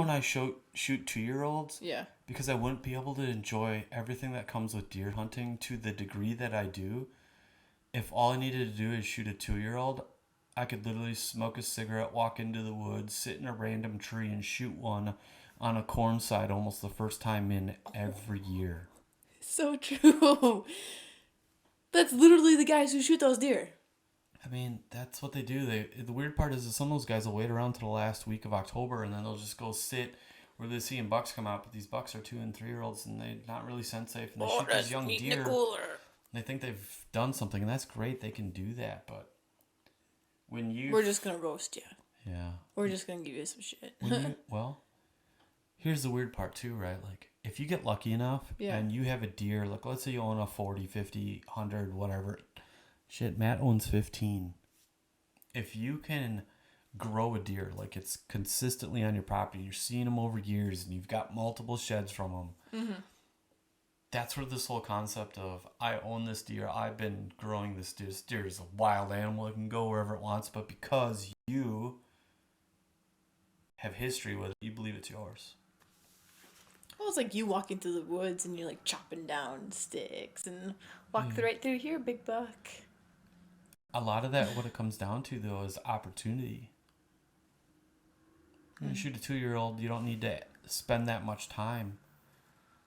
when I shoot 2-year-olds, Yeah. because I wouldn't be able to enjoy everything that comes with deer hunting to the degree that I do. If all I needed to do is shoot a 2-year-old, I could literally smoke a cigarette, walk into the woods, sit in a random tree, and shoot one on a corn side almost the first time in every year. So true. That's literally the guys who shoot those deer. I mean, that's what they do. The weird part is that some of those guys will wait around to the last week of October, and then they'll just go sit where they're seeing bucks come out. But these bucks are 2 and 3-year-olds, and they're not really sense safe, and they shoot these young deer. They think they've done something, and that's great. They can do that, but when you We're just gonna roast you. yeah, We're just gonna give you some shit. well, here's the weird part too, right? Like if you get lucky enough and you have a deer, like let's say you own a 40, 50, 100, whatever. Shit, Matt owns 15. If you can grow a deer, like it's consistently on your property, you're seeing them over years, and you've got multiple sheds from them. Mm-hmm. That's where this whole concept of I own this deer, I've been growing this deer. This deer is a wild animal; it can go wherever it wants. But because you have history with it, you believe it's yours. Well, it's like you walking through the woods and you're like chopping down sticks and walk right through here, big buck. A lot of that, what it comes down to, though, is opportunity. When you shoot a 2-year-old, you don't need to spend that much time.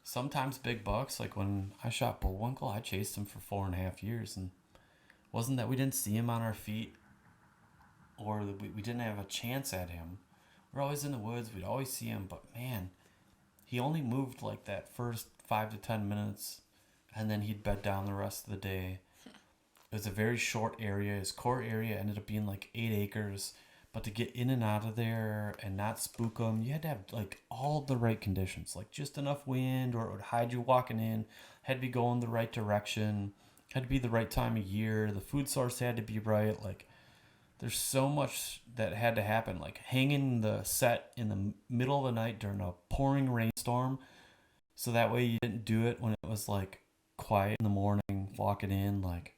Sometimes big bucks, like when I shot Bullwinkle, I chased him for 4.5 years, and it wasn't that we didn't see him on our feet or that we didn't have a chance at him. We're always in the woods, we'd always see him, but man, he only moved like that first 5 to 10 minutes, and then he'd bed down the rest of the day. It was a very short area. His core area ended up being like 8 acres. But to get in and out of there and not spook him, you had to have like all the right conditions. Like just enough wind or it would hide you walking in. Had to be going the right direction. Had to be the right time of year. The food source had to be right. Like there's so much that had to happen. Like hanging the set in the middle of the night during a pouring rainstorm. So that way you didn't do it when it was like quiet in the morning, walking in. Like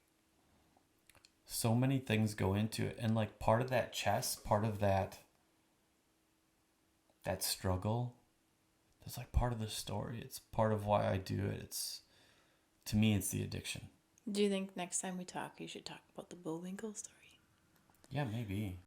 so many things go into it, and like part of that chess, part of that struggle, is like part of the story. It's part of why I do it. It's, to me, it's the addiction. Do you think next time we talk you should talk about the Bullwinkle story? Yeah, maybe.